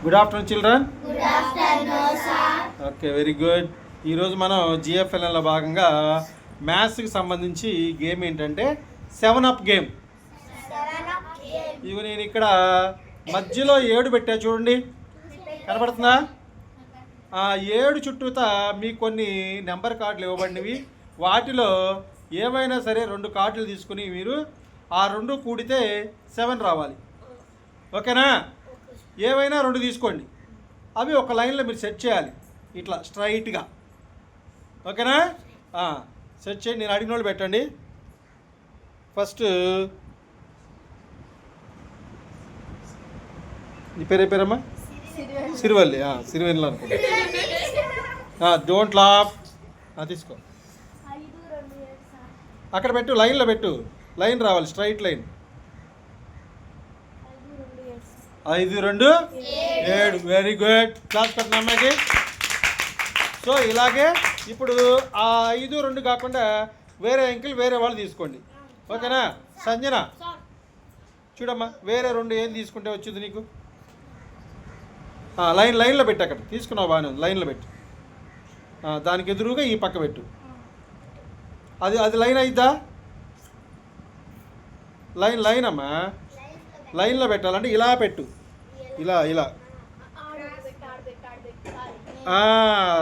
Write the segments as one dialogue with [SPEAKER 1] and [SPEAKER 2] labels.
[SPEAKER 1] Good afternoon children.
[SPEAKER 2] Good afternoon sir.
[SPEAKER 1] Okay, very good. ఈరోజు మనం జిఎఫ్ఎల్ఎన్లో భాగంగా మ్యాథ్స్కి సంబంధించి గేమ్ ఏంటంటే 7 Up గేమ్. ఇవి నేను ఇక్కడ మధ్యలో 7 పెట్టా చూడండి, కనపడుతుందా? ఆ 7 చుట్టూతా మీకు కొన్ని నెంబర్ కార్డులు ఇవ్వబడినవి. వాటిలో ఏవైనా సరే 2 కార్డులు తీసుకుని మీరు ఆ 2 కూడితే 7 రావాలి. ఓకేనా? ఏవైనా 2 తీసుకోండి, అవి ఒక లైన్లో మీరు సెట్ చేయాలి ఇట్లా స్ట్రైట్గా. ఓకేనా? సెట్ చేయండి. నేను అడిగిన వాళ్ళు పెట్టండి. ఫస్ట్ నీ పేరేమా? సిరివల్లి. సిరివెల్లి అనుకుంటా. Don't laugh. తీసుకో, అక్కడ పెట్టు, లైన్లో పెట్టు. లైన్ రావాలి, straight line. 5, 2, 7. Very good. Class పెట్టిన అమ్మాయికి. సో ఇలాగే ఇప్పుడు ఆ 5, 2 కాకుండా వేరే అంకెల్ వేరే వాళ్ళు తీసుకోండి. ఓకేనా? సంజన చూడమ్మా, వేరే 2 ఏం తీసుకుంటే వచ్చింది నీకు? లైన్లో పెట్టు. అక్కడ తీసుకున్నావు, బాగానే ఉంది. లైన్లో పెట్టు. దానికి ఎదురుగా ఈ పక్క పెట్టు. అది లైన్ అయిద్దా? లైన్ అమ్మా, లైన్లో పెట్టాలంటే ఇలా పెట్టు. ఇలా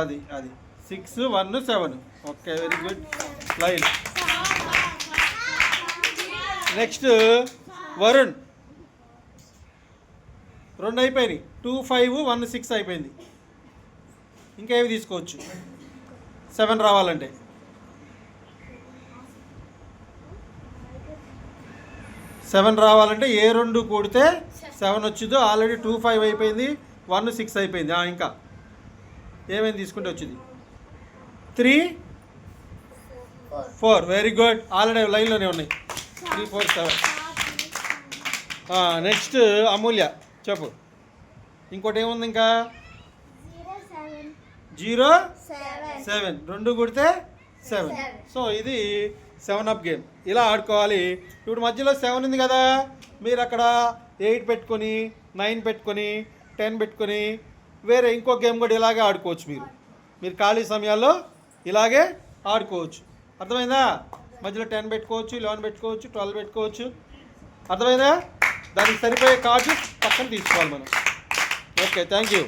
[SPEAKER 1] అది 6, 1, 7. Okay, very good. Line. Next Varun. 2 అయిపోయినాయి. 2, 5, 1, 6 అయిపోయింది. ఇంకేవి తీసుకోవచ్చు 7 రావాలంటే? ఏ 2 కూడితే 7 వచ్చిందో. ఆల్రెడీ 2, 5 అయిపోయింది, 1, 6 అయిపోయింది. ఇంకా ఏమేమి తీసుకుంటే వచ్చింది? 3, 4. Very good. ఆల్రెడీ లైన్లోనే ఉన్నాయి. 3, 4, 7. నెక్స్ట్ అమూల్య చెప్పు. ఇంకోటి ఏముంది ఇంకా? 0, 7. 2 కూడితే 7. సో ఇది 7 Up గేమ్. ఇలా ఆడుకోవాలి. ఇప్పుడు మధ్యలో 7 ఉంది కదా, మీరు అక్కడ 8 పెట్టుకొని, 9 పెట్టుకొని, 10 పెట్టుకొని వేరే ఇంకో గేమ్ కూడా ఇలాగే ఆడుకోవచ్చు. మీరు ఖాళీ సమయాల్లో ఇలాగే ఆడుకోవచ్చు. అర్థమైందా? మధ్యలో 10 పెట్టుకోవచ్చు, 11 పెట్టుకోవచ్చు, 12 పెట్టుకోవచ్చు. అర్థమైందా? దానికి సరిపోయే కార్డు పక్కన తీసుకోవాలి మనం. Okay, thank you.